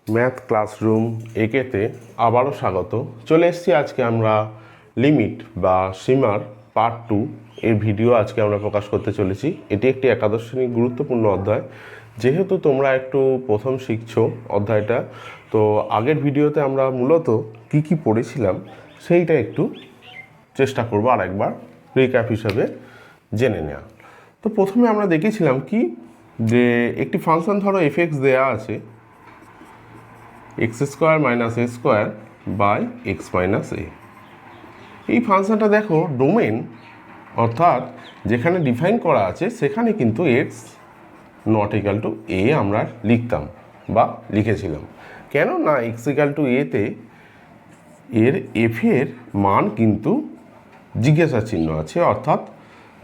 Math classroom একেতে আবারও স্বাগত। চলে এসেছি আজকে আমরা লিমিট বা সীমার পার্ট 2 এর ভিডিও আজকে আমরা প্রকাশ করতে চলেছি। এটি একটি একাদশ শ্রেণীর গুরুত্বপূর্ণ অধ্যায়। যেহেতু তোমরা একটু প্রথম শিখছো অধ্যায়টা, তো আগের ভিডিওতে আমরা মূলত কি পড়েছিলাম সেইটা একটু চেষ্টা করবো আর একবার রিক্যাপ হিসাবে জেনে নেওয়া। তো প্রথমে আমরা দেখেছিলাম কি যে একটি ফাংশন ধরো এফএক্স দেয়া আছে x square minus a square by x minus a. এই ফাংশনটা দেখো ডোমেন অর্থাৎ যেখানে ডিফাইন করা আছে সেখানে কিন্তু এক্স নট ইকাল টু এ আমরা লিখতাম বা লিখেছিলাম। কেন না এক্স ইকাল টু এতে এর এফের মান কিন্তু জিজ্ঞাসা চিহ্ন আছে, অর্থাৎ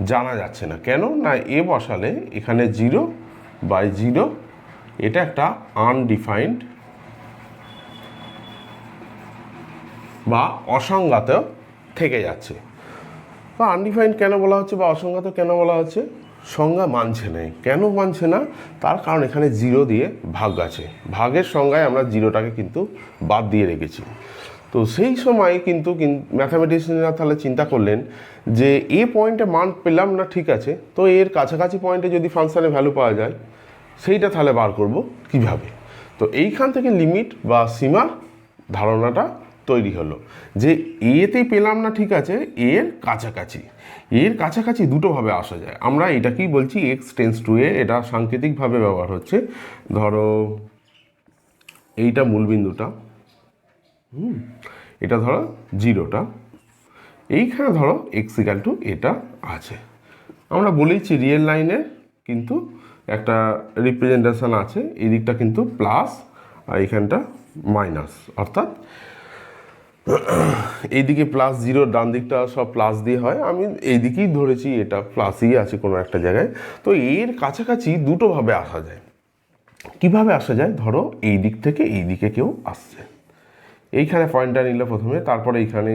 জানা যাচ্ছে না। কেন না এ বসালে এখানে 0/0 এটা একটা আনডিফাইন্ড বা অসংজ্ঞাত থেকে যাচ্ছে। বা আনডিফাইন্ড কেন বলা হচ্ছে বা অসংজ্ঞাত কেন বলা হচ্ছে? সংজ্ঞা মানছে না। কেন মানছে না? তার কারণ এখানে 0 দিয়ে ভাগ আছে। ভাগের সংজ্ঞায় আমরা 0টাকে কিন্তু বাদ দিয়ে রেখেছি। তো সেই সময় কিন্তু ম্যাথামেটিশিয়ানরা তাহলে চিন্তা করলেন যে এ পয়েন্টে মান পেলাম না, ঠিক আছে, তো এর কাছাকাছি পয়েন্টে যদি ফাংশানের ভ্যালু পাওয়া যায় সেইটা তাহলে বার করব কিভাবে। তো এইখান থেকে লিমিট বা সীমার ধারণাটা তৈরি হলো যে এতেই পেলাম না, ঠিক আছে, এর কাছাকাছি দুটোভাবে আসা যায়। আমরা এটাকেই বলছি এক্স টেন্স টু এ, এটা সাংকেতিকভাবে ব্যবহার হচ্ছে। ধরো এইটা মূলবিন্দুটা, এটা ধরো 0টা, এইখানে ধরো এক্স ইকাল টু এটা আছে। আমরা বলেইছি রিয়েল লাইনের কিন্তু একটা রিপ্রেজেন্টেশন আছে, এই দিকটা কিন্তু প্লাস আর এইখানটা মাইনাস, অর্থাৎ এইদিকে +0, ডান দিকটা সব প্লাস দিয়ে হয়। আমি এই দিকেই ধরেছি এটা প্লাসই আছে কোনো একটা জায়গায়। তো এর কাছাকাছি দুটোভাবে আসা যায়। কিভাবে আসা যায়? ধরো এই দিক থেকে এই দিকে কেউ আসছে, এইখানে পয়েন্টটা নিল প্রথমে, তারপরে এইখানে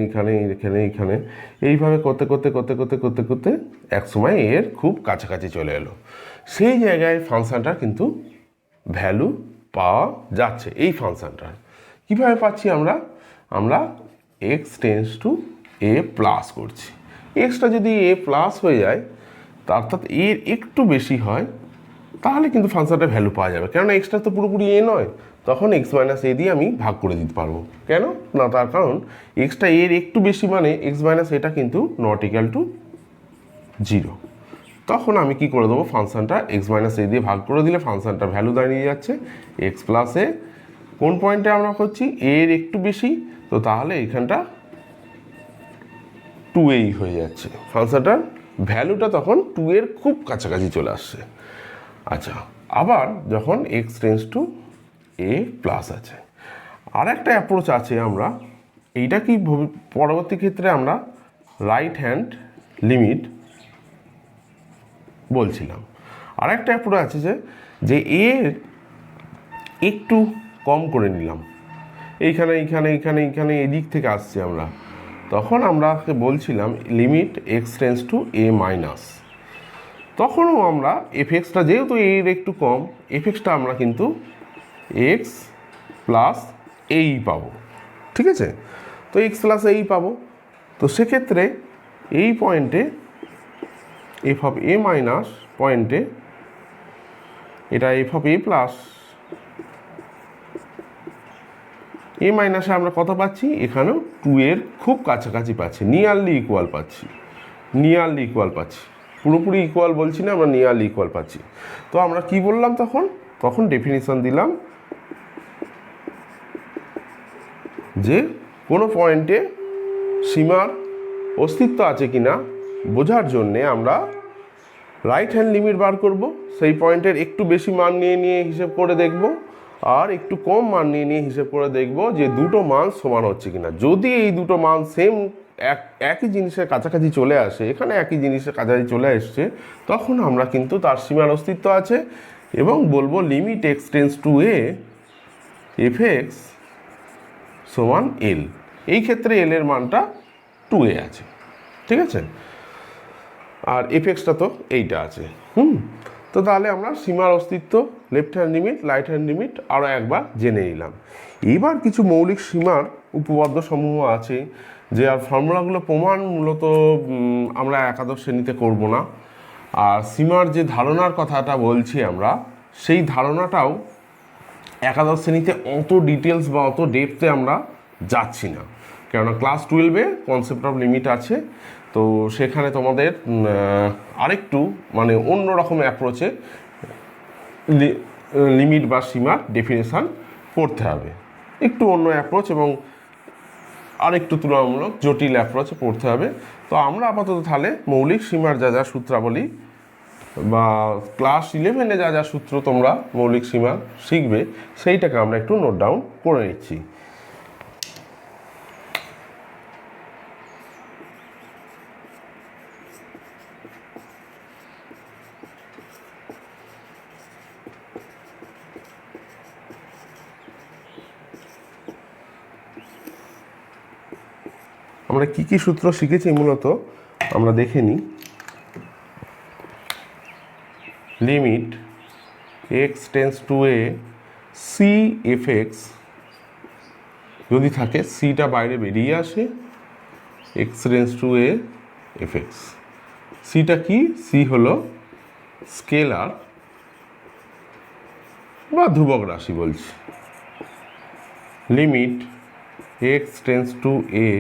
এইভাবে করতে এক সময় এর খুব কাছাকাছি চলে এলো। সেই জায়গায় ফাংশনটার কিন্তু ভ্যালু পাওয়া যাচ্ছে। এই ফাংশনটার কীভাবে পাচ্ছি আমরা x tends to a plus করছি। এক্সটা যদি এ প্লাস হয়ে যায়, অর্থাৎ এর একটু বেশি হয়, তাহলে কিন্তু ফাংশনটার ভ্যালু পাওয়া যাবে। কেননা এক্সটা তো পুরোপুরি এ নয়, তখন এক্স মাইনাস এ দিয়ে আমি ভাগ করে দিতে পারবো। কেন না, তার কারণ এক্সটা এর একটু বেশি মানে এক্স মাইনাস এটা কিন্তু নট ইকাল টু 0। তখন আমি কি করে দেবো, ফাংশনটা এক্স মাইনাস এ দিয়ে ভাগ করে দিলে ফাংশনটার ভ্যালু দাঁড়িয়ে যাচ্ছে এক্স প্লাস এ। কোন পয়েন্টে আমরা করছি? এর একটু বেশি, তো তাহলে এখানটা 2a হয়ে যাচ্ছে। ফাংশনটার ভ্যালুটা তখন 2 এর খুব কাছাকাছি চলে আসছে। আচ্ছা, আবার যখন x tends to a plus আছে, আর একটা অ্যাপ্রোচ আছে, আমরা এইটা কি পরবর্তী ক্ষেত্রে আমরা রাইট হ্যান্ড লিমিট বলছিলাম। আর একটা অ্যাপ্রোচ আছে যে এর একটু কম করে নিলাম, এইখানে এদিক থেকে আসছি আমরা, তখন আমরা বলছিলাম limit x tends to a minus. তখনও আমরা এফএক্সটা যেহেতু এর একটু কম, এফএক্সটা আমরা কিন্তু এক্স প্লাস এই পাবো, ঠিক আছে। তো এক্স প্লাস এই পাবো। তো সেক্ষেত্রে এই পয়েন্টে এফ অফ এ মাইনাস পয়েন্টে এটা এফ অফ এ প্লাস এ মাইনাসে আমরা কত পাচ্ছি? এখানেও 2 এর খুব কাছাকাছি পাচ্ছি, নিয়ারলি ইকুয়াল পাচ্ছি। পুরোপুরি ইকুয়াল বলছি না, আমরা নিয়ারলি ইকুয়াল পাচ্ছি। তো আমরা কি বললাম তখন ডেফিনিশন দিলাম যে কোনো পয়েন্টে সীমার অস্তিত্ব আছে কি না বোঝার জন্যে আমরা রাইট হ্যান্ড লিমিট বার করব। সেই পয়েন্টের একটু বেশি মান নিয়ে হিসেব করে দেখব, আর একটু কম মান নিয়ে হিসেব করে দেখব যে দুটো মান সমান হচ্ছে কিনা। যদি এই দুটো মান সেম একই জিনিসের কাছাকাছি চলে আসে, এখানে একই জিনিসের কাছাকাছি চলে আসছে, তখন আমরা কিন্তু তার সীমার অস্তিত্ব আছে এবং বলবো limit x tends to A F x সমান এল। এই ক্ষেত্রে এল এর মানটা 2a আছে, ঠিক আছে, আর এফ এক্সটা তো এইটা আছে। তো তাহলে আমরা সীমার অস্তিত্ব, left hand limit, right hand limit আরও একবার জেনে নিলাম। এইবার কিছু মৌলিক সীমার উপপাদ্য সমূহ আছে, যে আর ফর্মুলাগুলো প্রমাণ মূলত আমরা একাদশ শ্রেণীতে করব না। আর সীমার যে ধারণার কথাটা বলছি আমরা, সেই ধারণাটাও একাদশ শ্রেণীতে অত ডিটেলস বা অত ডেপথে আমরা যাচ্ছি না, কেননা ক্লাস 12-এ কনসেপ্ট অফ লিমিট আছে। তো সেখানে তোমাদের আরেকটু মানে অন্য রকম অ্যাপ্রোচে লিমিট বা সীমার ডেফিনেশান করতে হবে, একটু অন্য অ্যাপ্রোচ এবং আরেকটু তুলনামূলক জটিল অ্যাপ্রোচে পড়তে হবে। তো আমরা আপাতত তাহলে মৌলিক সীমার যা যা সূত্রাবলী বা ক্লাস 11-এ যা যা সূত্র তোমরা মৌলিক সীমা শিখবে, সেইটাকে আমরা একটু নোট ডাউন করে নিচ্ছি। আমরা কি কি সূত্র শিখেছি মূলত আমরা দেখে নিই। Limit x tends to A C F x যদি থাকে, সিটা বাইরে বেরিয়ে আসে, x tends to A F x. সিটা কি? সি হলো স্কেলার বা ধ্রুবক রাশি বলছি। Limit x tends to A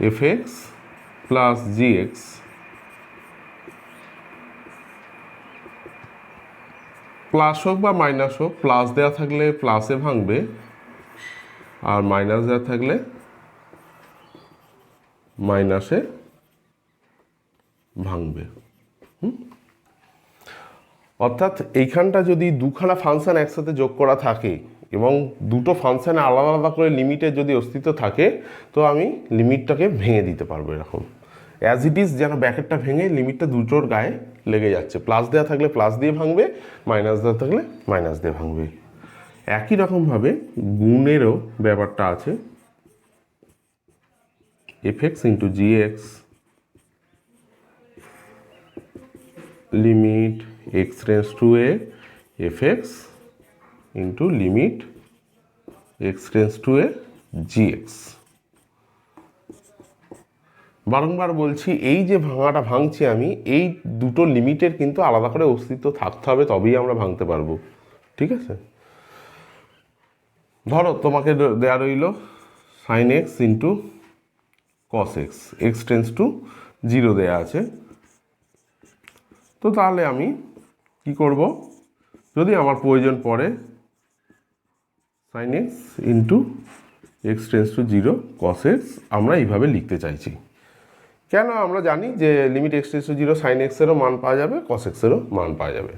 F x plus G x, plus হোক বা মাইনাস হোক, প্লাস দেওয়া থাকলে প্লাসে ভাঙবে, আর মাইনাস দেওয়া থাকলে মাইনাসে ভাঙবে। অর্থাৎ এইখানটা যদি দুখানা ফাংশন একসাথে যোগ করা থাকে এবং দুটো ফাংশানে আলাদা আলাদা করে লিমিটের যদি অস্তিত্ব থাকে, তো আমি লিমিটটাকে ভেঙে দিতে পারবো এরকম অ্যাজ ইট ইজ, যেন ব্র্যাকেটটা ভেঙে লিমিটটা দুটোর গায়ে লেগে যাচ্ছে। প্লাস দেওয়া থাকলে প্লাস দিয়ে ভাঙবে, মাইনাস দেওয়া থাকলে মাইনাস দিয়ে ভাঙবে। একই রকমভাবে গুণেরও ব্যাপারটা আছে। F x into G x limit x tends to A F x into limit x tends to A G x. বারংবার বলছি, এই যে ভাঙাটা ভাঙছি আমি, এই দুটো লিমিটের কিন্তু আলাদা করে অস্তিত্ব থাকতে হবে, তবেই আমরা ভাঙতে পারবো। ঠিক আছে, ধরো তোমাকে দেয়া রইল sine x into cos x, x tends to 0 দেয়া আছে। তো তাহলে আমি কি করব, যদি আমার প্রয়োজন পড়ে sine x into x tends to 0 cos x আমরা এইভাবে লিখতে চাইছি। কেন? আমরা জানি যে limit x tends to 0 sine এক্সেরও মান পাওয়া যাবে, কস এক্সেরও মান পাওয়া যাবে।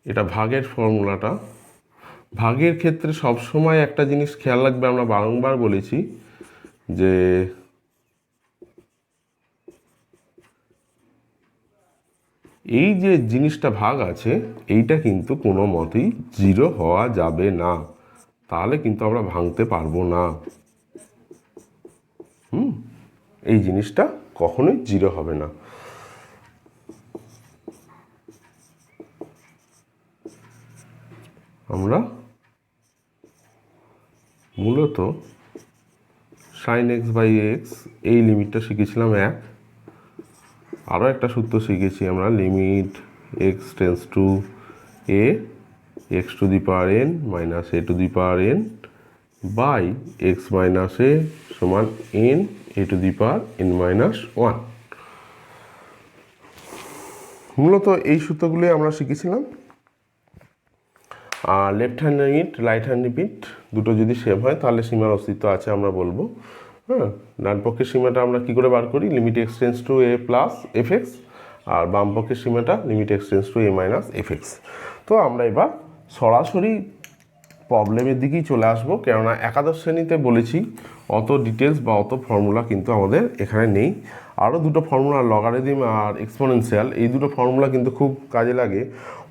এটা ভাগের ফর্মুলাটা। ভাগের ক্ষেত্রে সবসময় একটা জিনিস খেয়াল রাখবে, আমরা বারংবার বলেছি যে এই যে জিনিসটা ভাগ আছে, এইটা কিন্তু কোনো মতেই 0 হওয়া যাবে না, তাহলে কিন্তু আমরা ভাঙতে পারবো না। এই জিনিসটা কখনোই 0 হবে না। আমরা মূলত সাইন এক্স বাই এক্স এই লিমিটটা শিখেছিলাম 1। আরও একটা সূত্র শিখেছি আমরা, limit x tends to a x to the power n minus a to the power n by x minus a সমান n a to the power n minus 1। মূলত এই সূত্রগুলি আমরা শিখেছিলাম। আর left hand limit right hand limit দুটো যদি same হয় তাহলে সীমার অস্তিত্ব আছে আমরা বলবো। হ্যাঁ, ডান পক্ষের সীমাটা আমরা কী করে বার করি, limit x tends to a plus f x, আর বাম পক্ষের সীমাটা limit x tends to a minus f x. তো আমরা এবার সরাসরি প্রবলেমের দিকেই চলে আসবো, কেননা একাদশ শ্রেণীতে বলেছি অত ডিটেলস বা অত ফর্মুলা কিন্তু আমাদের এখানে নেই। আরও দুটো ফর্মুলা, লগারিদম আর এক্সপোনেনশিয়াল, এই দুটো ফর্মুলা কিন্তু খুব কাজে লাগে,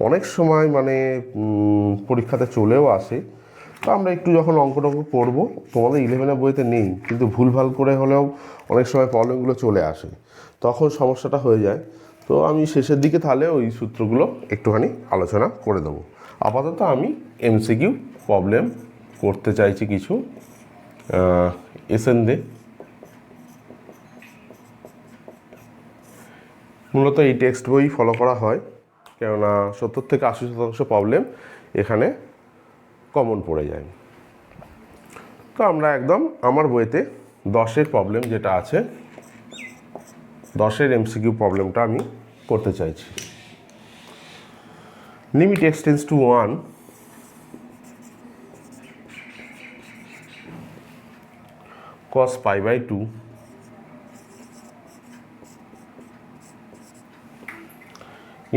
অনেক সময় মানে পরীক্ষাতে চলেও আসে। তো আমরা একটু যখন অঙ্ক করবো, তোমাদের 11 বইতে নেই কিন্তু ভুলভাল করে হলেও অনেক সময় প্রবলেমগুলো চলে আসে, তখন সমস্যাটা হয়ে যায়। তো আমি শেষের দিকে তাহলে ওই সূত্রগুলো একটুখানি আলোচনা করে দেবো। আপাতত আমি এমসিকিউ প্রবলেম করতে চাইছি কিছু। এসএন দে মূলত এই টেক্সট বই ফলো করা হয়, কেননা 70 থেকে 80% প্রবলেম এখানে কমন পড়ে যায়। তো আমরা একদম আমার বইতে 10-এর প্রবলেম যেটা আছে, 10-এর এমসিকিউ প্রবলেমটা আমি করতে চাইছি। Limit x tends to 1 cos pi by 2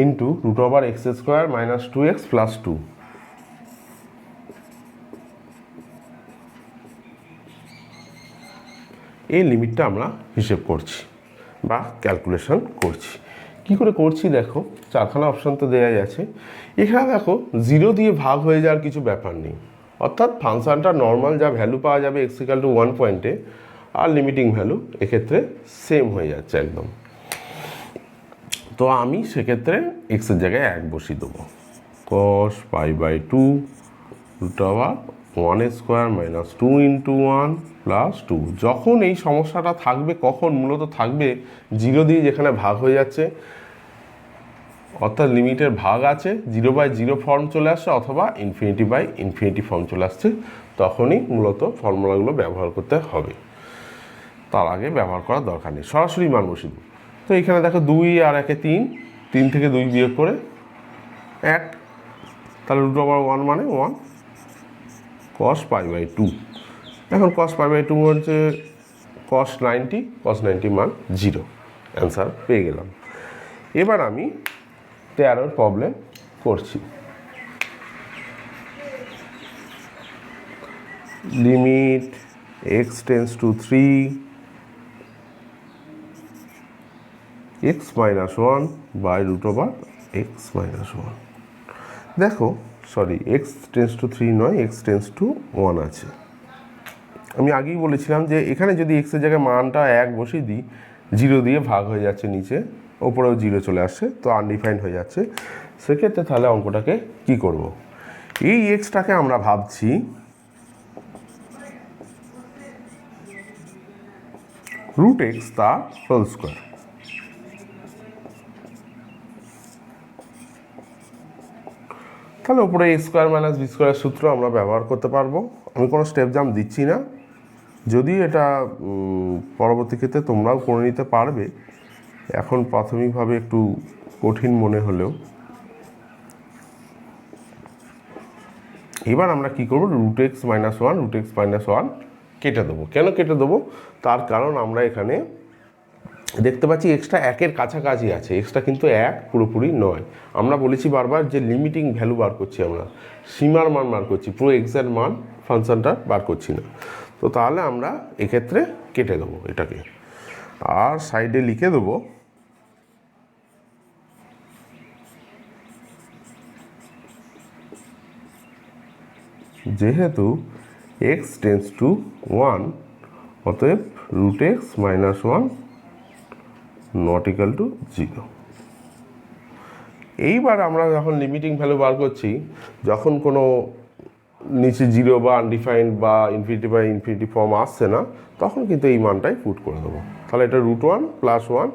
into root over x square minus 2x plus 2। এই লিমিটটা আমরা হিসেব করছি বা ক্যালকুলেশন করছি। কি করে করছি দেখো, চারখানা অপশান তো দেওয়াই আছে। এখানে দেখো 0 দিয়ে ভাগ হয়ে যাওয়ার কিছু ব্যাপার নেই, অর্থাৎ ফাংশানটা নর্মাল যা ভ্যালু পাওয়া যাবে x = 1 পয়েন্টে আর লিমিটিং ভ্যালু এক্ষেত্রে সেম হয়ে যাচ্ছে একদম। তো আমি সেক্ষেত্রে এক্সের জায়গায় 1 বসিয়ে দেবো। cos pi by 2 root over 1 square minus 2 into 1 plus 2। যখন এই সমস্যাটা থাকবে, কখন মূলত থাকবে 0 দিয়ে যেখানে ভাগ হয়ে যাচ্ছে, অর্থাৎ লিমিটের ভাগ আছে, 0/0 ফর্ম চলে আসছে অথবা ∞/∞ ফর্ম চলে আসছে, তখনই মূলত ফর্মুলাগুলো ব্যবহার করতে হবে। তার আগে ব্যবহার করার দরকার নেই, সরাসরি মান বসিয়ে দেবো। তো এখানে দেখো 2 আর 1 3, 3 থেকে 2 বিয়োগ করে 1, তাহলে root over 1 মানে 1 cos pi by 2। এখন cos pi by 2 হচ্ছে cos 90 মান 0, অ্যান্সার পেয়ে গেলাম। এবার আমি 13-এর প্রবলেম করছি। Limit x tends to 3 x minus 1 by root over x minus 1। দেখো সরি, x টেন্ডস টু 3 নয়, x টেন্ডস টু 1 আছে। আমি আগেই বলেছিলাম যে এখানে যদি x এর জায়গায় মানটা 1 বসিয়ে দিই, 0 দিয়ে ভাগ হয়ে যাচ্ছে নিচে, ওপরেও 0 চলে আসছে, তো আনডিফাইন্ড হয়ে যাচ্ছে। সেক্ষেত্রে তাহলে অঙ্কটাকে কি করব, এই এক্সটাকে আমরা ভাবছি রুট এক্স তার হোল স্কোয়ার। তাহলে উপরে a স্কোয়ার মাইনাস বি স্কোয়ারের সূত্র আমরা ব্যবহার করতে পারবো। আমি কোনো স্টেপ জাম্প দিচ্ছি না, যদি এটা পরবর্তী ক্ষেত্রে তোমরাও করে নিতে পারবে, এখন প্রাথমিকভাবে একটু কঠিন মনে হলেও। এবার আমরা কি করব, রুট এক্স মাইনাস ওয়ান কেটে দেবো। কেন কেটে দেবো, তার কারণ আমরা এখানে দেখতে পাচ্ছি এক্সটা 1-এর কাছাকাছি আছে, এক্সটা কিন্তু 1 পুরোপুরি নয়। আমরা বলেছি বারবার যে লিমিটিং ভ্যালু বার করছি, আমরা সীমার মান বার করছি, পুরো এক্সের মান ফাংশনটা বার করছি না। তো তাহলে আমরা এক্ষেত্রে কেটে দেবো এটাকে, আর সাইডে লিখে দেবো যেহেতু x টেন্ডস টু 1, অতএব root x minus 1 not equal to 0। এইবার আমরা যখন লিমিটিং ভ্যালু বার করছি, যখন কোনো নিচে 0 বা আনডিফাইন্ড বা ∞/∞ ফর্ম আসছে না, তখন কিন্তু এই মানটাই পুট করে দেবো। তাহলে এটা √1 + 1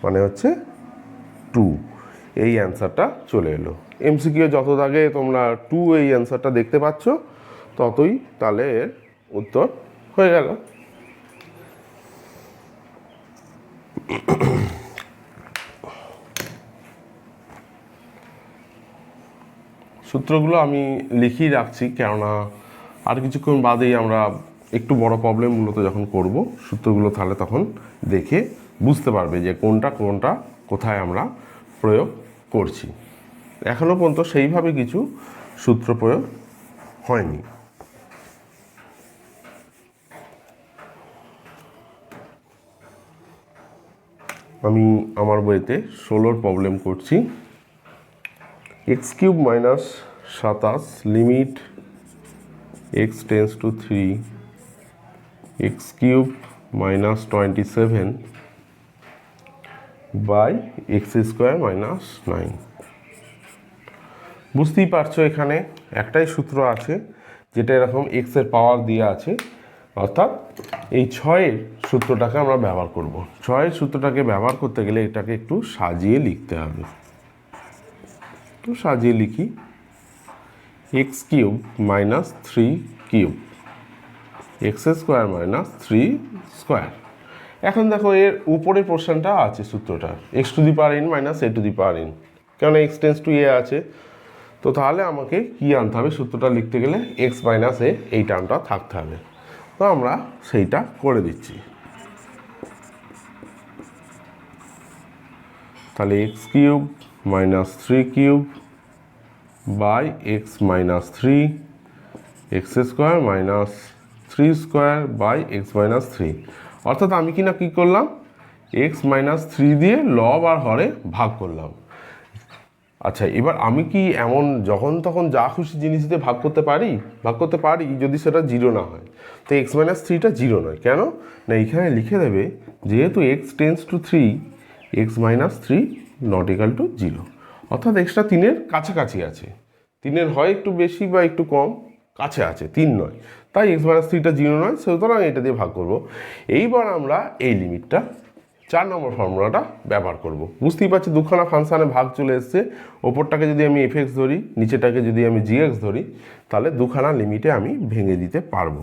মানে হচ্ছে 2, এই অ্যান্সারটা চলে এলো। এমসিকিউ যত দাগে তোমরা 2 এই অ্যান্সারটা দেখতে পাচ্ছ, ততই তাহলে এর উত্তর হয়ে গেল। সূত্রগুলো আমি লিখিয়ে রাখছি, কেননা আর কিছুক্ষণ বাদেই আমরা একটু বড় প্রবলেম মূলত যখন করব, সূত্রগুলো তাহলে তখন দেখে বুঝতে পারবে যে কোনটা কোথায় আমরা প্রয়োগ করছি। এখনও পর্যন্ত সেইভাবে কিছু সূত্র প্রয়োগ হয়নি। আমি আমার বইতে 16-র প্রবলেম করছি। x³ - 27 limit x tends to 3 x cube minus 27 by x square minus 9। বুঝতেই পারছো এখানে একটাই সূত্র আছে যেটা এরকম এক্সের পাওয়ার দিয়ে আছে, অর্থাৎ এই 6-এর সূত্রটাকে আমরা ব্যবহার করব। 6-এর সূত্রটাকে ব্যবহার করতে গেলে এটাকে একটু সাজিয়ে লিখতে হবে। তো সাজিয়ে লিখি, x cube minus 3 cube x square minus 3 square. এখন দেখো এর উপরের পোর্শনটা আছে সূত্রটা x to the power n minus a to the power N, কেননা এক্স টেন্স টু এ আছে। তো তাহলে আমাকে কি আনতে হবে, সূত্রটা লিখতে গেলে এক্স মাইনাস এ এই টার্মটা থাকতে হবে। তো আমরা সেইটা করে দিচ্ছি। তাহলে x cube minus 3 cube by x minus 3 x square minus 3 square by x minus 3। অর্থাৎ আমি কি না কী করলাম, এক্স মাইনাস 3 দিয়ে লব আর হরে ভাগ করলাম। আচ্ছা, এবার আমি কি এমন যখন তখন যা খুশি জিনিস দিয়ে ভাগ করতে পারি? ভাগ করতে পারি যদি সেটা 0 না হয়। তো এক্স মাইনাস 3টা 0 নয়, কেন না এখানে লিখে দেবে যেহেতু x tends to 3 x minus 3 not equal to 0, অর্থাৎ এক্সটা 3-এর কাছাকাছি আছে। 3-এর হয় একটু বেশি বা একটু কম, কাছে আছে, 3 নয়। তাই এক্স মাইনাস 3টা 0 নয়, সুতরাং এটা দিয়ে ভাগ করব। এইবার আমরা এই লিমিটটা 4 নম্বর ফর্মুলাটা ব্যবহার করব। বুঝতেই পারছি দুখানা ফাংশানে ভাগ চলে এসছে। ওপরটাকে যদি আমি এফ এক্স ধরি, নিচেটাকে যদি আমি জি এক্স ধরি, তাহলে দুখানা লিমিটে আমি ভেঙে দিতে পারবো।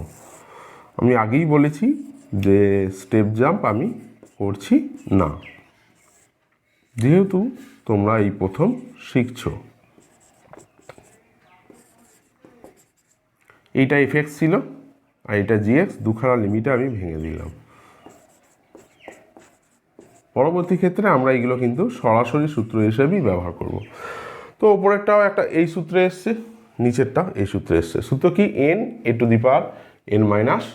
আমি আগেই বলেছি যে স্টেপ জাম্প আমি করছি না, যেহেতু তোমরা এই প্রথম শিখছো। এইটা এফ এক্স ছিল আর এটা জি এক্স, দুখানা লিমিটে আমি ভেঙে দিলাম। পরবর্তী ক্ষেত্রে আমরা এইগুলো কিন্তু সরাসরি সূত্র হিসেবেই ব্যবহার করব। তো ওপরেরটাও একটা এই সূত্রে এসছে, নিচেরটা এই সূত্রে এসছে। সূত্র কি, N a to the power n minus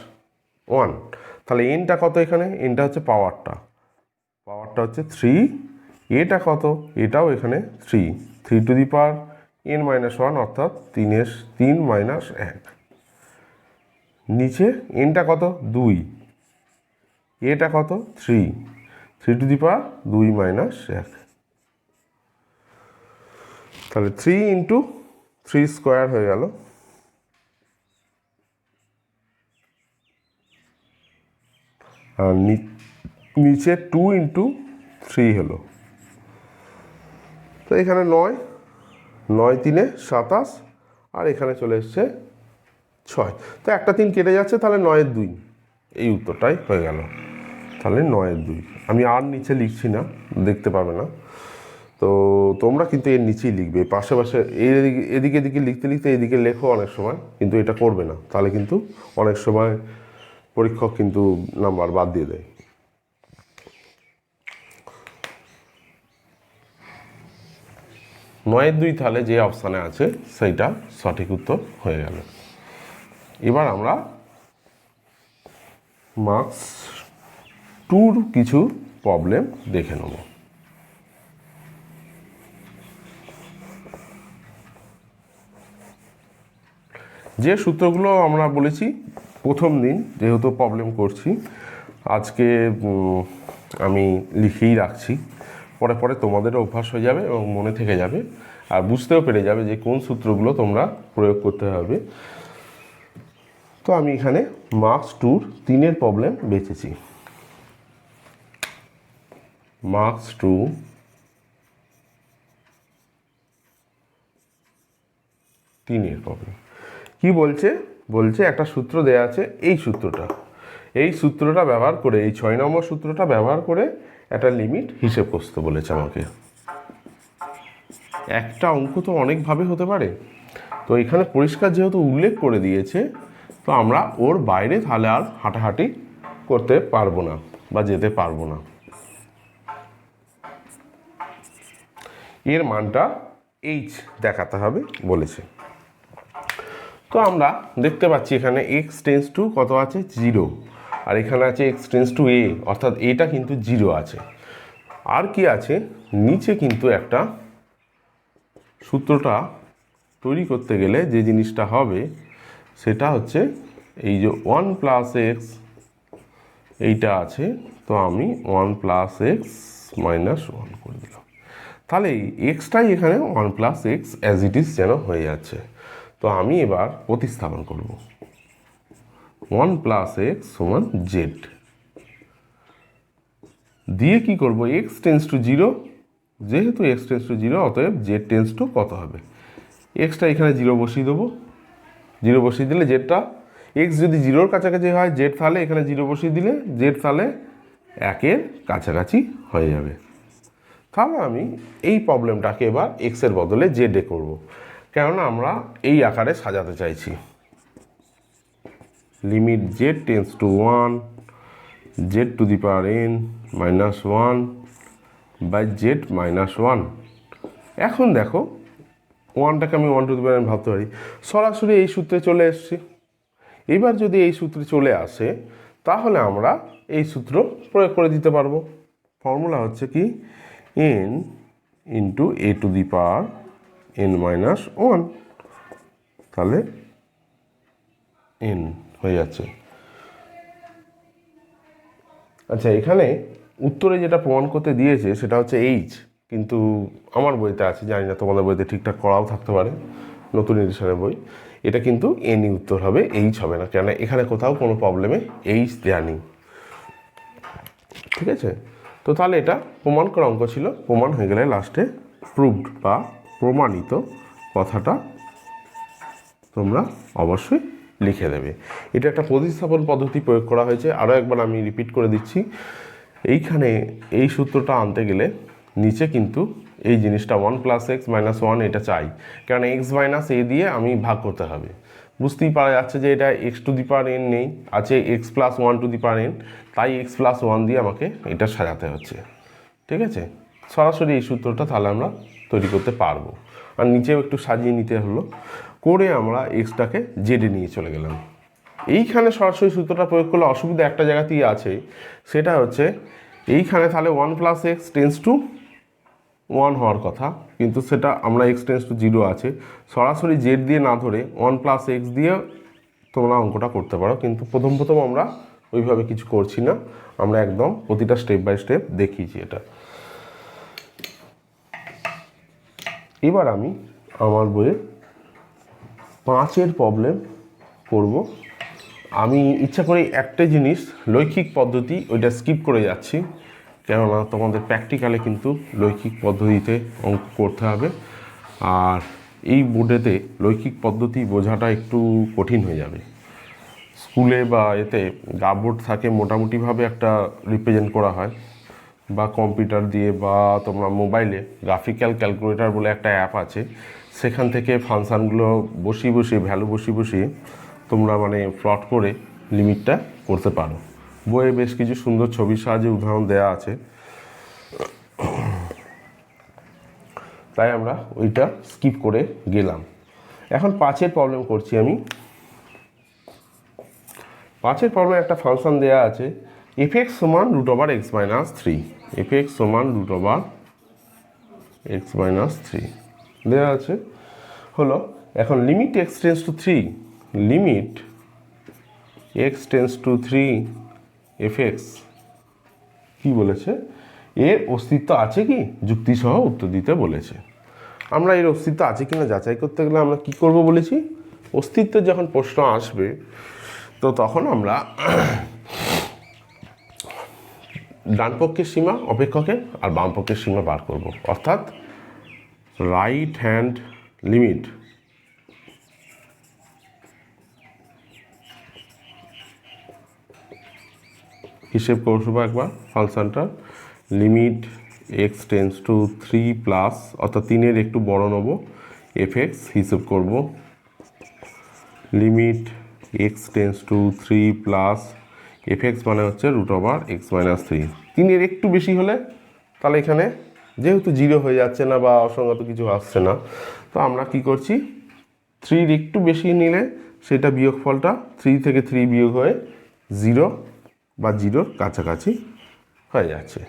1। তাহলে এনটা কত এখানে, এনটা হচ্ছে পাওয়ারটা হচ্ছে 3, এটা কত, এটাও এখানে 3 two the power n minus 1, অর্থাৎ 3 মাইনাস 1। নিচে এনটা কত 2, এটা কত 3 টু দি পাওয়ার 2 মাইনাস 1। তাহলে 3 ইন্টু 3 স্কোয়ার হয়ে গেল, আর নিচে 2 ইন্টু 3 হলো। তো এখানে 9 3 27, আর এখানে চলে এসছে 6। তো একটা 3 কেটে যাচ্ছে, তাহলে 9-এর 2, এই উত্তরটাই হয়ে গেল। তাহলে 9-এর 2, আমি আর নিচে লিখছি না, দেখতে পাবে না। তো তোমরা কিন্তু এর নিচেই লিখবে, পাশে পাশে এদিকে এদিকে লিখতে লিখতে এদিকে লেখো অনেক সময়, কিন্তু এটা করবে না, তাহলে কিন্তু অনেক সময় পরীক্ষক কিন্তু নাম্বার বাদ দিয়ে দেয়। 9-এর 2 তাহলে যে অপশানে আছে সেইটা সঠিক উত্তর হয়ে গেল। এবার আমরা মার্কস 2 কিছু প্রবলেম দেখে নেব। যে সূত্রগুলো আমরা বলেছি প্রথম দিন, যেহেতু প্রবলেম করছি আজকে, আমি লিখেই রাখছি, পরে পরে তোমাদেরও অভ্যাস হয়ে যাবে এবং মনে থেকে যাবে, আর বুঝতেও পেরে যাবে যে কোন সূত্রগুলো তোমরা প্রয়োগ করতে হবে। তো আমি এখানে মার্কস 2 3-এর প্রবলেম বেঁচেছি। মার্কস 2 3-এর প্রবলেম কি বলছে, একটা সূত্র দেয়া আছে, এই সূত্রটা ব্যবহার করে, এই 6 নম্বর সূত্রটা ব্যবহার করে একটা লিমিট হিসেব করতে বলেছে আমাকে। একটা অঙ্ক তো অনেকভাবে হতে পারে, তো এখানে পরিষ্কার যেহেতু উল্লেখ করে দিয়েছে, তো আমরা ওর বাইরে তাহলে আর হাঁটাহাঁটি করতে পারবো না বা যেতে পারবো না। এর মানটা এইচ দেখাতে হবে বলেছে। তো আমরা দেখতে পাচ্ছি এখানে এক্স টেন্স টু কত আছে 0, আর এখানে আছে এক্স টেন্স টু এ, অর্থাৎ এটা কিন্তু 0 আছে। আর কি আছে, নিচে কিন্তু একটা সূত্রটা তৈরি করতে গেলে যে জিনিসটা হবে সেটা হচ্ছে এই যে 1 প্লাস এক্স এইটা আছে, তো আমি 1 প্লাস এক্স মাইনাস 1 করে দিলাম। তাহলে এই এক্সটাই এখানে 1 plus x as it is যেন হয়ে যাচ্ছে। তো আমি এবার প্রতিস্থাপন করব 1 প্লাস এক্স সমান জেড দিয়ে কি করব, এক্স টেন্স টু জিরো, যেহেতু এক্স টেন্স টু জিরো অতএব জেড টেন্স টু কত হবে, এক্সটা এখানে জিরো বসিয়ে দেবো। জিরো বসিয়ে দিলে জেডটা, এক্স যদি জিরোর কাছাকাছি হয় জেড তাহলে এখানে জিরো বসিয়ে দিলে জেড তাহলে 1-এর কাছাকাছি হয়ে যাবে। তাহলে আমি এই প্রবলেমটাকে এবার এক্সের বদলে জেডে করব, কেননা আমরা এই আকারে সাজাতে চাইছি। Limit z tends to 1 z to the power n minus 1 by z minus 1। এখন দেখো 1টাকে আমি 1 টু দি পাওয়ার n ভাবতে পারি, সরাসরি এই সূত্রে চলে এসছি। এবার যদি এই সূত্রে চলে আসে তাহলে আমরা এই সূত্র প্রয়োগ করে দিতে পারবো। ফর্মুলা হচ্ছে কি n into a two the power n minus 1, তাহলে n হয়ে যাচ্ছে। আচ্ছা, এখানে উত্তরে যেটা প্রমাণ করতে দিয়েছে সেটা হচ্ছে এইচ, কিন্তু আমার বইতে আছে, জানি না তোমাদের বইতে ঠিকঠাক করাও থাকতে পারে, নতুন এডিশনের বই। এটা কিন্তু এনই উত্তর হবে, এইচ হবে না, কেন এখানে কোথাও কোনো প্রবলেমে এইচ দেয়া নেই। ঠিক আছে, তো তাহলে এটা প্রমাণ করা অঙ্ক ছিল, প্রমাণ হয়ে গেলে লাস্টে প্রুভড বা প্রমাণিত কথাটা তোমরা অবশ্যই লিখে দেবে। এটা একটা প্রতিস্থাপন পদ্ধতি প্রয়োগ করা হয়েছে। আরও একবার আমি রিপিট করে দিচ্ছি, এইখানে এই সূত্রটা আনতে গেলে নিচে কিন্তু এই জিনিসটা 1 প্লাস এক্স মাইনাস 1 এটা চাই, কারণ এক্স মাইনাস এ দিয়ে আমি ভাগ করতে হবে। বুঝতেই পারা যাচ্ছে যে এটা x to the power n নেই, আছে x plus 1 two the power n, তাই এক্স প্লাস 1 দিয়ে আমাকে এটা সাজাতে হচ্ছে। ঠিক আছে, সরাসরি এই সূত্রটা তাহলে আমরা তৈরি করতে পারবো, আর নিচেও একটু সাজিয়ে নিতে হলো, করে আমরা এক্সটাকে জেডে নিয়ে চলে গেলাম। এইখানে সরাসরি সূত্রটা প্রয়োগ করলে অসুবিধা একটা জায়গাতেই আছে, সেটা হচ্ছে এইখানে তাহলে 1 প্লাস এক্স টেন্স টু 1 হওয়ার কথা, কিন্তু সেটা আমরা এক্স টেন্স টু 0 আছে, সরাসরি জেড দিয়ে না ধরে 1 প্লাস এক্স দিয়ে তোমরা অঙ্কটা করতে পারো, কিন্তু প্রথম আমরা ওইভাবে কিছু করছি না, আমরা একদম প্রতিটা স্টেপ বাই স্টেপ দেখিয়েছি এটা। এবার আমি আমার বইয়ে 5-এর প্রবলেম করব। আমি ইচ্ছা করে একটা জিনিস লৈখিক পদ্ধতি ওইটা স্কিপ করে যাচ্ছি, কেননা তোমাদের প্র্যাকটিক্যালে কিন্তু লৈখিক পদ্ধতিতে অঙ্ক করতে হবে, আর এই বোর্ডেতে লৈখিক পদ্ধতি বোঝাটা একটু কঠিন হয়ে যাবে। স্কুলে বা এতে গা বোর্ড থাকে, মোটামুটিভাবে একটা রিপ্রেজেন্ট করা হয়, বা কম্পিউটার দিয়ে বা তোমরা মোবাইলে গ্রাফিক্যাল ক্যালকুলেটর বলে একটা অ্যাপ আছে, সেখান থেকে ফাংশানগুলো বসিয়ে ভ্যালু বসিয়ে তোমরা মানে প্লট করে লিমিটটা করতে পারো। বইয়ে বেশ কিছু সুন্দর ছবির সাহায্যে উদাহরণ দেওয়া আছে, তাই আমরা ওইটা স্কিপ করে গেলাম। এখন 5-এর প্রবলেম করছি আমি। 5-এর প্রবলেম একটা ফাংশন দেওয়া আছে f(x) সমান √(x - 3), f(x) সমান √(x - 3) দেওয়া আছে হলো। এখন limit x tends to 3, limit x tends to 3 f(x) কি বলেছে, এর অস্তিত্ব আছে কি, যুক্তিসহ উত্তর দিতে বলেছে। আমরা এর অস্তিত্ব আছে কিনা যাচাই করতে গেলে আমরা কি করব বলেছি, অস্তিত্বের যখন প্রশ্ন আসবে তো তখন আমরা ডান পক্ষের সীমা অপেক্ষকের আর বাম পক্ষের সীমা বার করব, অর্থাৎ রাইট হ্যান্ড লিমিট হিসেব করবো একবার ফাংশনটা, limit x tends to 3 plus, অর্থাৎ 3-এর একটু বড় নেব, f(x) হিসেব করব, limit x tends to 3 plus f(x) মানে হচ্ছে √(x - 3), 3-এর একটু বেশি হলে তাহলে এখানে যেহেতু 0 হয়ে যাচ্ছে না বা অসংগত কিছু আসছে না, তো আমরা কি করছি, 3-র একটু বেশি নিলে সেটা বিয়োগফলটা 3 থেকে 3 বিয়োগ হয়ে 0 বা 0-র কাছাকাছি হয়ে যাচ্ছে,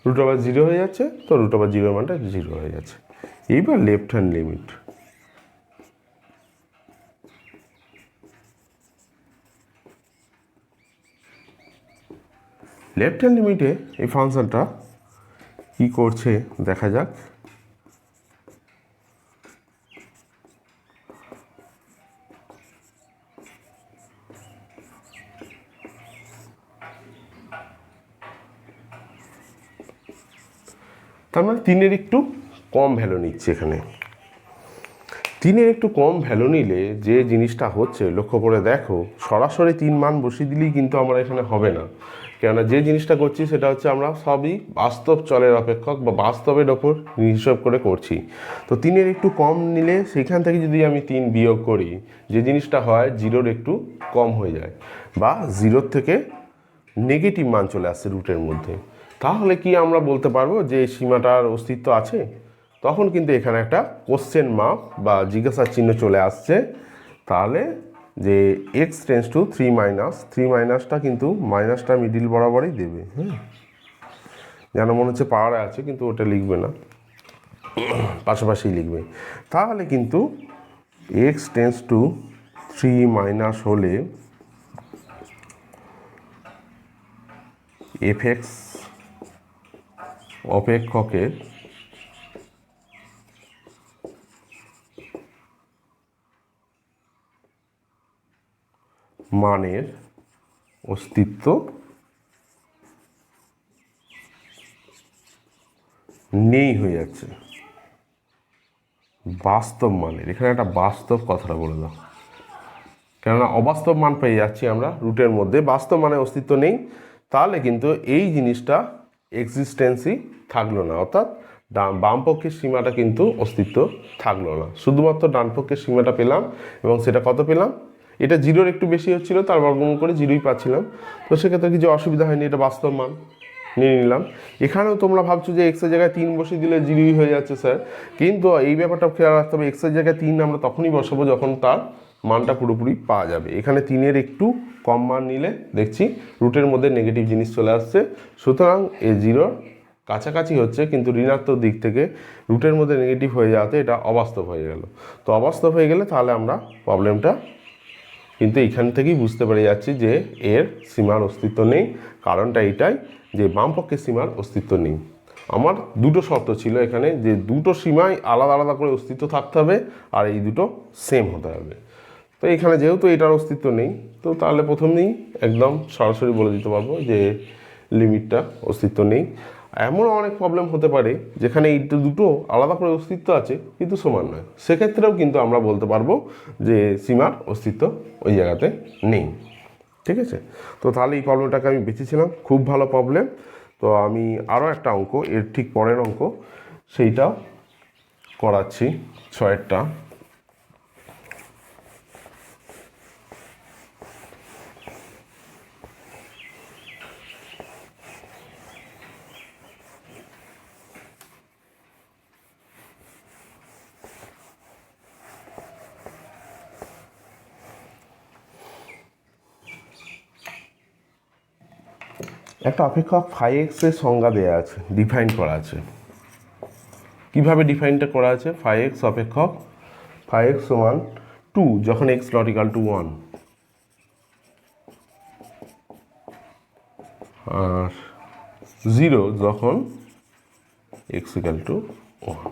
√0 হয়ে যাচ্ছে, তো √0 মানটা 0 হয়ে যাচ্ছে। এইবার left hand limit, left hand লিমিটে এই ফাংশনটা কী করছে দেখা যাক। তার মানে 3-এর একটু কম ভ্যালু নিচ্ছে এখানে। 3-এর একটু কম ভ্যালু নিলে যে জিনিসটা হচ্ছে লক্ষ্য করে দেখো, সরাসরি 3 মান বসিয়ে দিলেই কিন্তু আমরা এখানে হবে না। কেননা যে জিনিসটা করছি সেটা হচ্ছে আমরা সবই বাস্তব চলের অপেক্ষক বা বাস্তবের ওপর হিসাব করে করছি। তো 3-এর একটু কম নিলে সেখান থেকে যদি আমি 3 বিয়োগ করি, যে জিনিসটা হয় 0-র একটু কম হয়ে যায় বা 0-র থেকে নেগেটিভ মান চলে আসছে রুটের মধ্যে, তাহলে কি আমরা বলতে পারবো যে সীমাটার অস্তিত্ব আছে? তখন কিন্তু এখানে একটা কোশ্চেন মার্ক বা জিজ্ঞাসার চিহ্ন চলে আসছে। তাহলে যে এক্স টেন্স টু 3 মাইনাসটা কিন্তু মাইনাসটা মিডিল বরাবরই দেবে। যেন মনে হচ্ছে পাওয়ারে আছে, কিন্তু ওটা লিখবে না, পাশাপাশি লিখবে। তাহলে কিন্তু এক্স টেন্স টু 3 মাইনাস হলে এফএক্স অপেক্ষকের মানের অস্তিত্ব নেই হয়ে যাচ্ছে। বাস্তব মানের, এখানে একটা বাস্তব কথাটা বলে দাও, কেননা অবাস্তব মান পেয়ে যাচ্ছি আমরা রুটের মধ্যে, বাস্তব মানের অস্তিত্ব নেই। তাহলে কিন্তু এই জিনিসটা এক্সিস্টেন্সই থাকলো না, অর্থাৎ বাম পক্ষের সীমাটা কিন্তু অস্তিত্ব থাকলো না, শুধুমাত্র ডান পক্ষের সীমাটা পেলাম। এবং সেটা কত পেলাম? এটা 0-র একটু বেশি হচ্ছিল, তার বর্গমূল করে 0ই পাচ্ছিলাম। তো সেক্ষেত্রে কিছু অসুবিধা হয়নি, এটা বাস্তব মান নিয়ে নিলাম। এখানেও তোমরা ভাবছো যে এক্সের জায়গায় 3 বসিয়ে দিলে 0ই হয়ে যাচ্ছে স্যার, কিন্তু এই ব্যাপারটা খেয়াল রাখতে হবে, এক্সের জায়গায় 3 আমরা তখনই বসাবো যখন তার মানটা পুরোপুরি পাওয়া যাবে। এখানে 3-এর একটু কম মান নিলে দেখছি রুটের মধ্যে নেগেটিভ জিনিস চলে আসছে, সুতরাং এ 0-র কাছাকাছি হচ্ছে, কিন্তু ঋণাত্মক দিক থেকে রুটের মধ্যে নেগেটিভ হয়ে যাওয়াতে এটা অবাস্তব হয়ে গেল। তো অবাস্তব হয়ে গেলে তাহলে আমরা প্রবলেমটা কিন্তু এইখান থেকেই বুঝতে পেরে যাচ্ছি যে এর সীমার অস্তিত্ব নেই। কারণটা এটাই যে বাম পক্ষের সীমার অস্তিত্ব নেই। আমার দুটো শর্ত ছিল এখানে, যে দুটো সীমায় আলাদা আলাদা করে অস্তিত্ব থাকতে হবে আর এই দুটো সেম হতে হবে। তো এখানে যেহেতু এটার অস্তিত্ব নেই, তো তাহলে প্রথমেই একদম সরাসরি বলে দিতে পারবো যে লিমিটটা অস্তিত্ব নেই। এমনও অনেক প্রবলেম হতে পারে যেখানে এই দুটো আলাদা করে অস্তিত্ব আছে কিন্তু সমান নয়, সেক্ষেত্রেও কিন্তু আমরা বলতে পারবো যে সীমার অস্তিত্ব ওই জায়গাতে নেই। ঠিক আছে? তো তাহলে এই প্রবলেমটাকে আমি বেঁচেছিলাম, খুব ভালো প্রবলেম। তো আমি আরও একটা অঙ্ক, এর ঠিক পরের অঙ্ক, সেইটাও করাচ্ছি 6-এরটা। একটা অপেক্ষক 5x এর সংজ্ঞা দেওয়া আছে, ডিফাইন করা আছে। কিভাবে ডিফাইনটা করা আছে? 5x অপেক্ষক, 5x সমান 2 যখন x নট ইকাল টু 1, আর 0 যখন x ইকাল টু 1।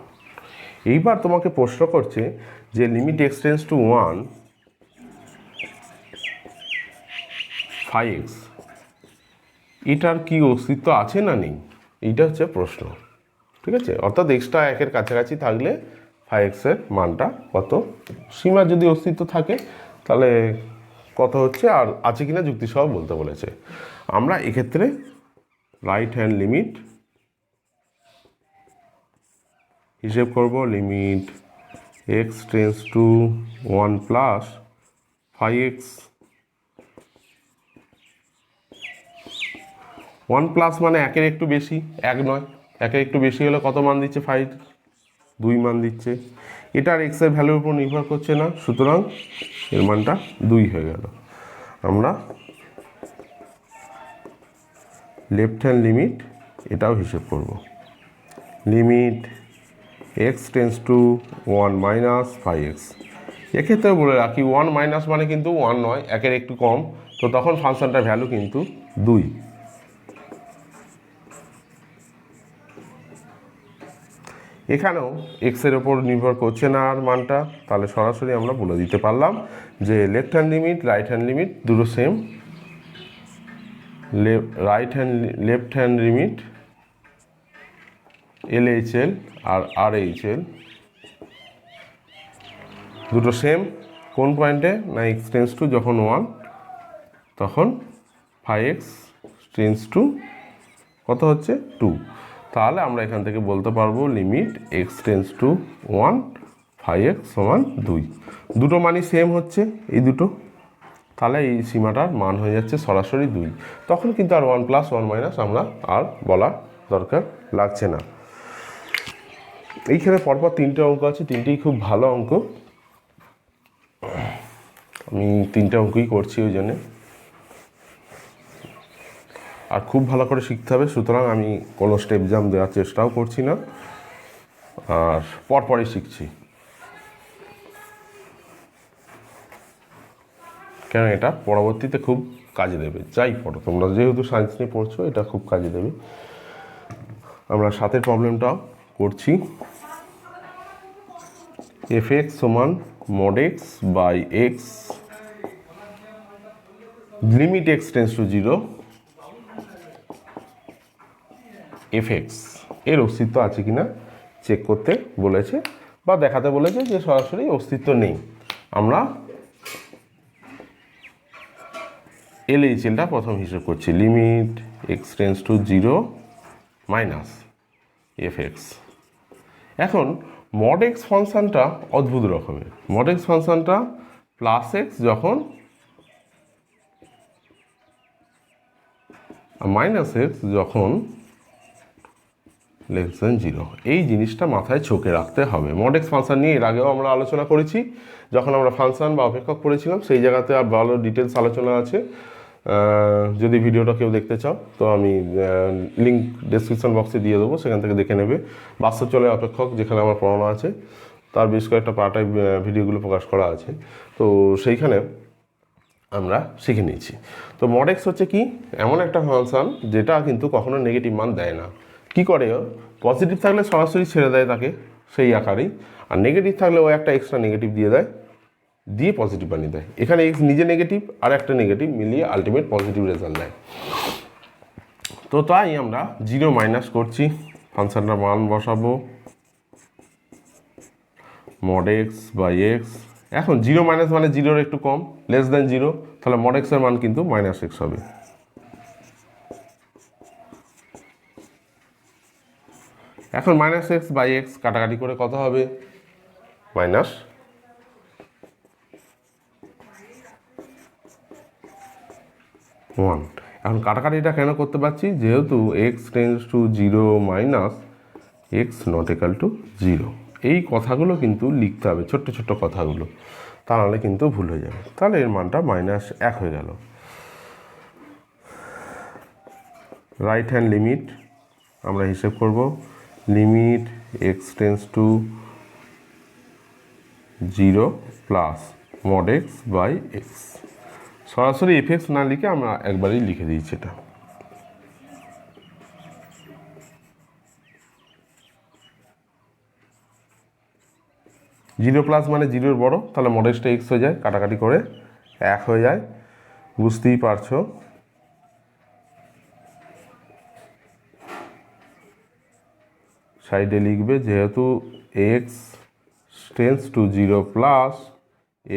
এইবার তোমাকে প্রশ্ন করছে যে limit x tends to 1 5x, এটার কি অস্তিত্ব আছে না নেই, এইটা হচ্ছে প্রশ্ন। ঠিক আছে? অর্থাৎ এক্সট্রা 1-এর কাছাকাছি থাকলে 5x-এর মানটা কত, সীমার যদি অস্তিত্ব থাকে তাহলে কত হচ্ছে, আর আছে কিনা যুক্তিসহ বলতে বলেছে। আমরা এক্ষেত্রে রাইট হ্যান্ড লিমিট হিসেব করব, limit x tends to 1 plus 5x, 1 plus মানে 1-এর একটু বেশি, 1 নয়, 1-এর একটু বেশি হলে কত মান দিচ্ছে? 5, 2 মান দিচ্ছে। এটা আর এক্সের ভ্যালুর উপর নির্ভর করছে না, সুতরাং এর মানটা 2 হয়ে গেল। আমরা লেফট হ্যান্ড লিমিট এটাও হিসেব করব, limit x tends to 1 minus 5x। এক্ষেত্রেও বলে রাখি 1 মাইনাস মানে কিন্তু 1 নয়, 1-এর একটু কম, তো তখন ফাংশনটার ভ্যালু কিন্তু 2। এখানেও এক্সের ওপর নির্ভর করছে না আর মানটা, তাহলে সরাসরি আমরা বলে দিতে পারলাম যে left hand limit right hand limit দুটো same. Left hand limit LHL আর RHL দুটো সেম। কোন পয়েন্টে? না এক্স টেন্স টু যখন 1 তখন 5x টেন্স টু কত হচ্ছে 2। তাহলে আমরা এখান থেকে বলতে পারবো limit x tends to 1 5x সমান 2। দুটো মানই সেম হচ্ছে এই দুটো, তাহলে এই সীমাটার মান হয়ে যাচ্ছে সরাসরি 2। তখন কিন্তু আর 1 প্লাস 1 মাইনাস আমরা আর বলা দরকার লাগছে না। এইখানে পরপর 3টে অঙ্ক আছে, 3টেই খুব ভালো অঙ্ক। আমি 3টে অঙ্কই করছি ওই জন্যে, আর খুব ভালো করে শিখতে হবে, সুতরাং আমি কোনো স্টেপ জাম্প দেওয়ার চেষ্টাও করছি না, আর পরপরই শিখছি, কেন এটা পরবর্তীতে খুব কাজে দেবে। যাই পড়ো তোমরা, যেহেতু সায়েন্স নিয়ে পড়ছো এটা খুব কাজে দেবে। আমরা 7এর প্রবলেমটাও করছি। fx সমান mod x by x limit x tends to 0 fx এর অস্তিত্ব আছে কিনা চেক করতে বলেছে বা দেখাতে বলেছে যে সরাসরি অস্তিত্ব নেই। আমরা LHLটা প্রথম হিসেব করছি, limit x tends to 0 minus fx। এখন mod x ফাংশনটা অদ্ভুত রকমের। mod x ফাংশনটা প্লাস এক্স যখন মাইনাস এক্স যখন লেস দেন 0, এই জিনিসটা মাথায় চোখে রাখতে হবে। mod x ফাংশন নিয়ে এর আগেও আমরা আলোচনা করেছি, যখন আমরা ফাংশন বা অপেক্ষক পড়েছিলাম, সেই জায়গাতে আর ভালো ডিটেলস আলোচনা আছে। যদি ভিডিওটা কেউ দেখতে চাও তো আমি লিঙ্ক ডেসক্রিপশন বক্সে দিয়ে দেবো, সেখান থেকে দেখে নেবে। বাস্তব চলে অপেক্ষক যেখানে আমার পড়ানো আছে, তার বেশ কয়েকটা পার্টাই ভিডিওগুলো প্রকাশ করা আছে, তো সেইখানে আমরা শিখে নিয়েছি। তো mod x হচ্ছে কি, এমন একটা ফাংশন যেটা কিন্তু কখনো নেগেটিভ মান দেয় না। কি করে? পজিটিভ থাকলে সরাসরি ছেড়ে দেয় তাকে সেই আকারেই, আর নেগেটিভ থাকলে ও একটা এক্সট্রা নেগেটিভ দিয়ে দেয়, দিয়ে পজিটিভ বানিয়ে দেয়। এখানে এক্স নিজে নেগেটিভ আর একটা নেগেটিভ মিলিয়ে আলটিমেট পজিটিভ রেজাল্ট দেয়। তো তাই আমরা 0 মাইনাস করছি, ফাংশনটার মান বসাবো mod x বাই x। এখন 0 মাইনাস মানে 0-র একটু কম, লেস দেন 0, তাহলে mod x এর মান কিন্তু মাইনাস এক্স হবে। এখন মাইনাস এক্স বাই এক্স কাটাকাটি করে কত হবে? মাইনাস 1। এখন কাটাকাটিটা কেন করতে পারছি? যেহেতু x tends to 0 minus x not equal to 0। এই কথাগুলো কিন্তু লিখতে হবে, ছোট্ট ছোট্ট কথাগুলো, তা নাহলে কিন্তু ভুল হয়ে যাবে। তাহলে এর মানটা -1 হয়ে গেল। রাইট হ্যান্ড লিমিট আমরা হিসেব করব, limit x tends to 0 plus mod x by x। সরাসরি fx না লিখে আমরা একবারই লিখে দিয়েছি এটা। জিরো প্লাস মানে 0-র বড়, তাহলে mod x টা x হয়ে যায়, কাটাকাটি করে 1 হয়ে যায়, বুঝতেই পারছো। সাইডে লিখবে যেহেতু x tends to 0 plus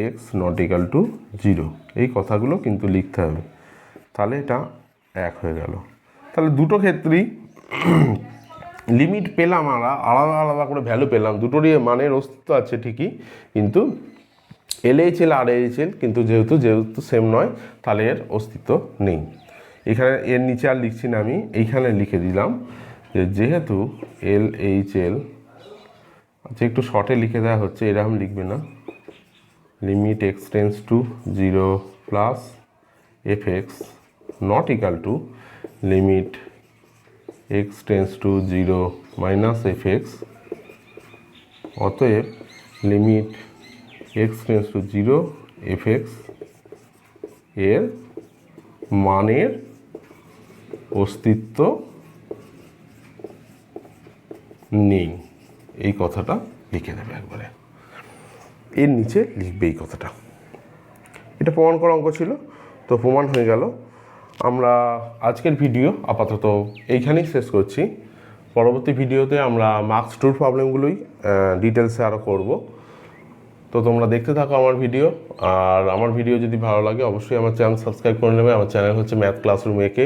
x not equal to 0, এই কথাগুলো কিন্তু লিখতে হবে। তাহলে এটা 1 হয়ে গেল। তাহলে দুটো ক্ষেত্রেই লিমিট পেলাম, আমরা আলাদা আলাদা করে ভ্যালু পেলাম, দুটোরই মানের অস্তিত্ব আছে ঠিকই, কিন্তু LHL আর RHL কিন্তু যেহেতু সেম নয়, তাহলে এর অস্তিত্ব নেই। এখানে এর নিচে আর লিখছি না আমি, এইখানে লিখে দিলাম যে যেহেতু LHL, আচ্ছা একটু শর্টে লিখে দেওয়া হচ্ছে, এরকম লিখবে না, limit x tends to 0 plus fx not equal to limit x tends to 0 minus fx। অতএব limit x tends to 0 fx এর মানের অস্তিত্ব নেই। এই কথাটা লিখে দেবে একবারে, এর নিচে লিখবে এই কথাটা। এটা প্রমাণ করা অঙ্ক ছিল, তো প্রমাণ হয়ে গেল। আমরা আজকের ভিডিও আপাতত এইখানেই শেষ করছি। পরবর্তী ভিডিওতে আমরা মার্কস 2 প্রবলেমগুলোই ডিটেলসে আরও করব। তো তোমরা দেখতে থাকো আমার ভিডিও, আর আমার ভিডিও যদি ভালো লাগে অবশ্যই আমার চ্যানেল সাবস্ক্রাইব করে নেবে। আমার চ্যানেল হচ্ছে ম্যাথ ক্লাসরুম একে।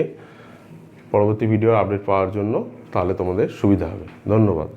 পরবর্তী ভিডিওর আপডেট পাওয়ার জন্য তাহলে তোমাদের সুবিধা হবে। ধন্যবাদ।